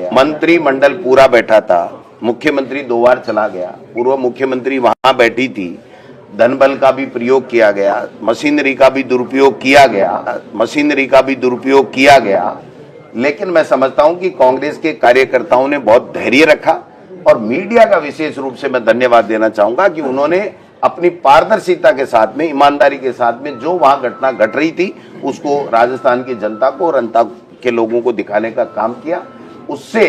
गया, मंत्रिमंडल पूरा बैठा था, मुख्यमंत्री 2 बार चला गया, पूर्व मुख्यमंत्री वहां बैठी थी, धन बल का भी प्रयोग किया गया, मशीनरी का भी दुरुपयोग किया गया, लेकिन मैं समझता हूं कि कांग्रेस के कार्यकर्ताओं ने बहुत धैर्य रखा और मीडिया का विशेष रूप से मैं धन्यवाद देना चाहूंगा कि उन्होंने अपनी पारदर्शिता के साथ में, ईमानदारी के साथ में जो वहां घटना घट रही थी उसको राजस्थान की जनता को और अंता के लोगों को दिखाने का काम किया। उससे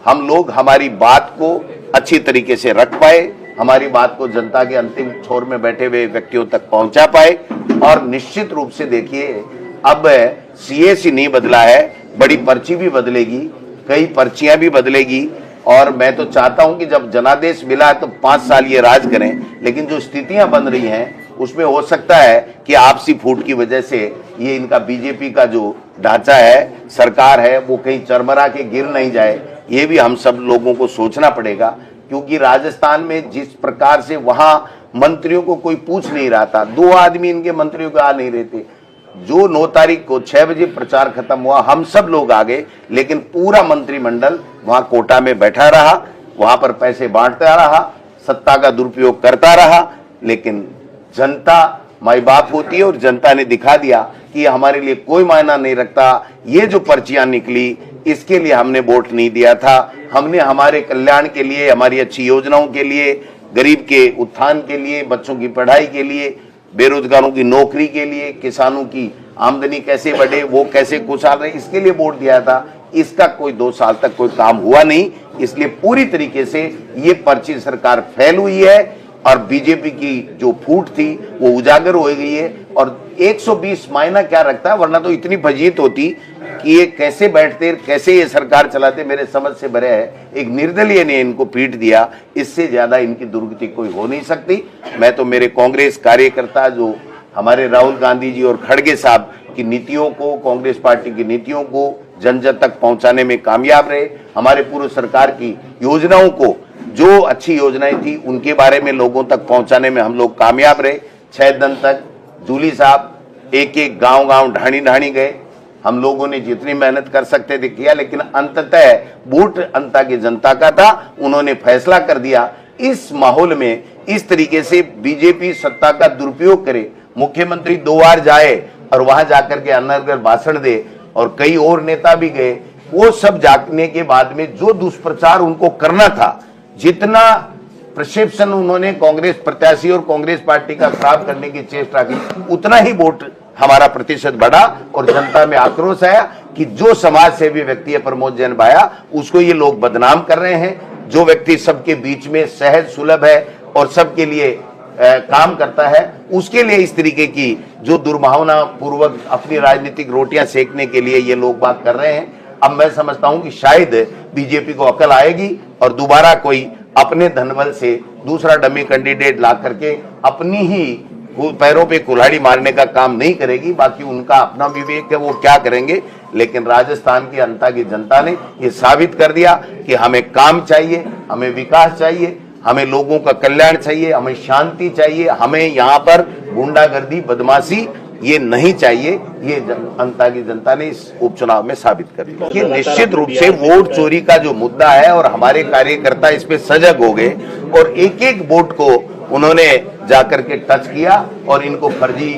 हम लोग हमारी बात को अच्छी तरीके से रख पाए, हमारी बात को जनता के अंतिम छोर में बैठे हुए व्यक्तियों तक पहुंचा पाए। और निश्चित रूप से देखिए, अब सीएसी नहीं बदला है, बड़ी पर्ची भी बदलेगी, कई पर्चियां भी बदलेगी। और मैं तो चाहता हूं कि जब जनादेश मिला है तो 5 साल ये राज करें, लेकिन जो स्थितियां बन रही हैं उसमें हो सकता है कि आपसी फूट की वजह से ये इनका बीजेपी का जो ढांचा है, सरकार है, वो कहीं चरमरा के गिर नहीं जाए। ये भी हम सब लोगों को सोचना पड़ेगा, क्योंकि राजस्थान में जिस प्रकार से वहां मंत्रियों को कोई पूछ नहीं रहा था, 2 आदमी इनके मंत्रियों को आ नहीं रहे थे। जो 9 तारीख को 6 बजे प्रचार खत्म हुआ, हम सब लोग आ गए, लेकिन पूरा मंत्रिमंडल वहां कोटा में बैठा रहा, वहां पर पैसे बांटता रहा, सत्ता का दुरुपयोग करता रहा। लेकिन जनता माई बाप होती है और जनता ने दिखा दिया कि हमारे लिए कोई मायना नहीं रखता। ये जो पर्चियां निकली, इसके लिए हमने वोट नहीं दिया था। हमने हमारे कल्याण के लिए, हमारी अच्छी योजनाओं के लिए, गरीब के उत्थान के लिए, बच्चों की पढ़ाई के लिए, बेरोजगारों की नौकरी के लिए, किसानों की आमदनी कैसे बढ़े, वो कैसे खुशहाल रहे, इसके लिए वोट दिया था। इसका कोई 2 साल तक कोई काम हुआ नहीं, इसलिए पूरी तरीके से ये पर्ची सरकार फैल हुई है और बीजेपी की जो फूट थी वो उजागर हो गई है। और 120 मायना क्या रखता है, वरना तो इतनी फजीयत होती कि ये कैसे बैठते, कैसे ये सरकार चलाते, मेरे समझ से भरे है। एक निर्दलीय ने इनको पीट दिया, इससे ज्यादा इनकी दुर्गति कोई हो नहीं सकती। मैं तो मेरे कांग्रेस कार्यकर्ता, जो हमारे राहुल गांधी जी और खड़गे साहब की नीतियों को, कांग्रेस पार्टी की नीतियों को जन जन तक पहुंचाने में कामयाब रहे, हमारे पूर्व सरकार की योजनाओं को, जो अच्छी योजनाएं थी उनके बारे में लोगों तक पहुंचाने में हम लोग कामयाब रहे। 6 दिन तक जूली साहब एक गांव ढाणी गए, हम लोगों ने जितनी मेहनत कर सकते थे किया, लेकिन अंततः वोट अंता की जनता का था, उन्होंने फैसला कर दिया। इस माहौल में इस तरीके से बीजेपी सत्ता का दुरुपयोग करे, मुख्यमंत्री 2 बार जाए और वहां जाकर के अनर्गल भाषण दे, और कई और नेता भी गए, वो सब जाने के बाद में जो दुष्प्रचार उनको करना था, जितना प्रक्षेपण उन्होंने कांग्रेस प्रत्याशी और कांग्रेस पार्टी का खराब करने की चेष्टा की, उतना ही वोट हमारा प्रतिशत बढ़ा और जनता में आक्रोश आया कि जो समाज सेवी व्यक्ति है प्रमोद जैन भाया, उसको ये लोग बदनाम कर रहे हैं। जो व्यक्ति सबके बीच में सहज सुलभ है और सबके लिए काम करता है, उसके लिए इस तरीके की जो दुर्भावना पूर्वक अपनी राजनीतिक रोटियां सेकने के लिए ये लोग बात कर रहे हैं। अब मैं समझता हूं कि शायद बीजेपी को अकल आएगी और दोबारा कोई अपने धनबल से दूसरा डमी कैंडिडेट ला करके अपनी ही पैरों पे कुल्हाड़ी मारने का काम नहीं करेगी। बाकी उनका अपना विवेक है, वो क्या करेंगे। लेकिन राजस्थान की अंता की जनता ने ये साबित कर दिया कि हमें काम चाहिए, हमें विकास चाहिए, हमें लोगों का कल्याण चाहिए, हमें शांति चाहिए, हमें यहाँ पर गुंडागर्दी, बदमाशी ये नहीं चाहिए। ये अंता की जनता ने इस उपचुनाव में साबित कर दिया कि निश्चित रूप से वोट चोरी का जो मुद्दा है, और हमारे कार्यकर्ता इस पे सजग हो गए और एक वोट को उन्होंने जाकर के टच किया और इनको फर्जी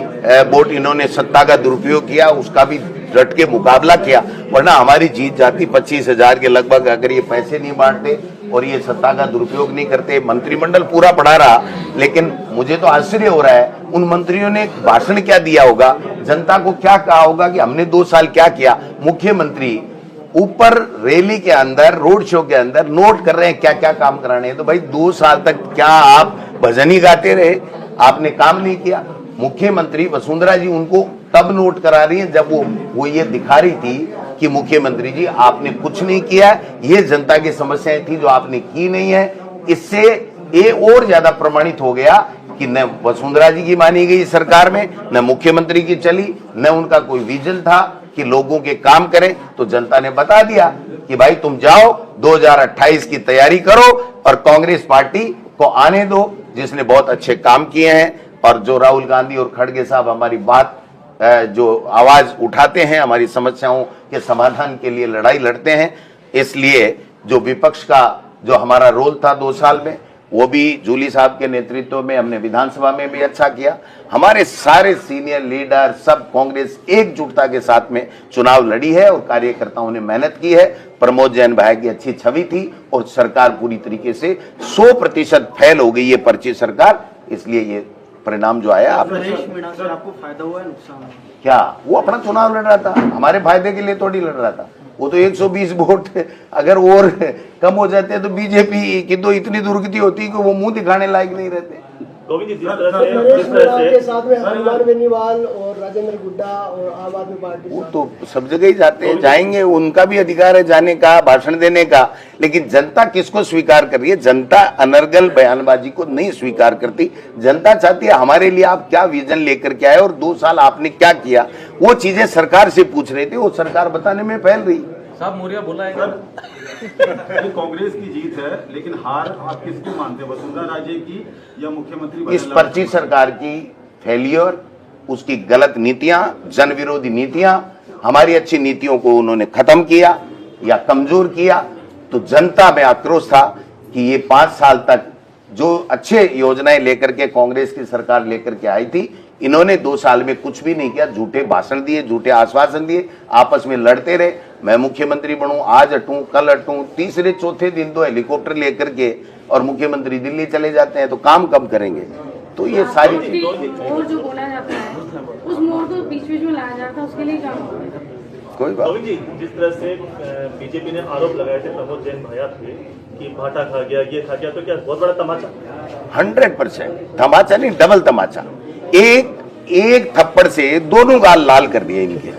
वोट, इन्होंने सत्ता का दुरुपयोग किया, उसका भी डट के मुकाबला किया। वरना हमारी जीत जाती 25,000 के लगभग, अगर ये पैसे नहीं बांटते और ये सत्ता का दुरुपयोग नहीं करते। मंत्रिमंडल पूरा पड़ा रहा, लेकिन मुझे तो आश्चर्य हो रहा है उन मंत्रियों ने भाषण क्या दिया होगा, जनता को क्या कहा होगा कि हमने 2 साल क्या किया। मुख्यमंत्री ऊपर रैली के अंदर, रोड शो के अंदर नोट कर रहे हैं क्या क्या काम कराने हैं। तो भाई 2 साल तक क्या आप भजन ही गाते रहे, आपने काम नहीं किया। मुख्यमंत्री वसुंधरा जी उनको तब नोट करा रही है जब वो ये दिखा रही थी कि मुख्यमंत्री जी आपने कुछ नहीं किया, ये जनता की समस्याएं थी जो आपने की नहीं है। इससे ये और ज्यादा प्रमाणित हो गया कि न वसुंधरा जी की मानी गई सरकार में, न मुख्यमंत्री की चली, न उनका कोई विजन था कि लोगों के काम करें। तो जनता ने बता दिया कि भाई तुम जाओ 2028 की तैयारी करो और कांग्रेस पार्टी को आने दो, जिसने बहुत अच्छे काम किए हैं। और जो राहुल गांधी और खड़गे साहब हमारी बात जो आवाज उठाते हैं, हमारी समस्याओं के समाधान के लिए लड़ाई लड़ते हैं, इसलिए जो विपक्ष का जो हमारा रोल था 2 साल में, वो भी जूली साहब के नेतृत्व में हमने विधानसभा में भी अच्छा किया। हमारे सारे सीनियर लीडर सब कांग्रेस एकजुटता के साथ में चुनाव लड़ी है और कार्यकर्ताओं ने मेहनत की है। प्रमोद जैन भाई की अच्छी छवि थी और सरकार पूरी तरीके से 100% फेल हो गई है पर्ची सरकार, इसलिए ये परिणाम जो आया। आपको फायदा हुआ है, नुकसान हुआ? क्या वो अपना चुनाव लड़ रहा था, हमारे फायदे के लिए थोड़ी लड़ रहा था। वो तो 120 वोट अगर और कम हो जाते हैं तो बीजेपी की तो इतनी दुर्गति होती कि वो मुंह दिखाने लायक नहीं रहते। गोविंद जी, जिस तरह के साथ में हनुमान बेनीवाल और राजेंद्र गुड्डा और आम आदमी पार्टी, वो तो सब जगह ही जाते हैं, जाएंगे, उनका भी अधिकार है जाने का, भाषण देने का, लेकिन जनता किसको स्वीकार कर रही है? जनता अनर्गल बयानबाजी को नहीं स्वीकार करती। जनता चाहती है हमारे लिए आप क्या विजन लेकर के आए और 2 साल आपने क्या किया, वो चीजें सरकार से पूछ रहे थे, वो सरकार बताने में फैल रही। साहब मौर्य बोला है कांग्रेस की जीत है, लेकिन हार आप किसको मानते हैं, वसुंधरा राजे की या मुख्यमंत्री? इस पर्ची सरकार की फेलियर, उसकी गलत नीतियां, जन विरोधी नीतियां, हमारी अच्छी नीतियों को उन्होंने खत्म किया या कमजोर किया। तो जनता में आक्रोश था कि ये 5 साल तक जो अच्छे योजनाएं लेकर के कांग्रेस की सरकार लेकर के आई थी, इन्होंने 2 साल में कुछ भी नहीं किया। झूठे भाषण दिए, झूठे आश्वासन दिए, आपस में लड़ते रहे। मैं मुख्यमंत्री बनूं, आज हटूं, कल हटूं, तीसरे चौथे दिन तो हेलीकॉप्टर लेकर के और मुख्यमंत्री दिल्ली चले जाते हैं, तो काम कब करेंगे? तो ये सारी और जो बोला जाता है उस मोड़ को बीच में लाया जाता है, उसके लिए काम होता है। कोई बात। गोविंद जी, जिस तरह से बीजेपी ने आरोप लगाए थे प्रमोद जैन भैया पे कि भाटा खा गया, ये खा गया, तो क्या बहुत बड़ा तमाचा? 100% तमाचा नहीं, डबल तमाचा। एक थप्पड़ से दोनों गाल लाल कर दिए इनके।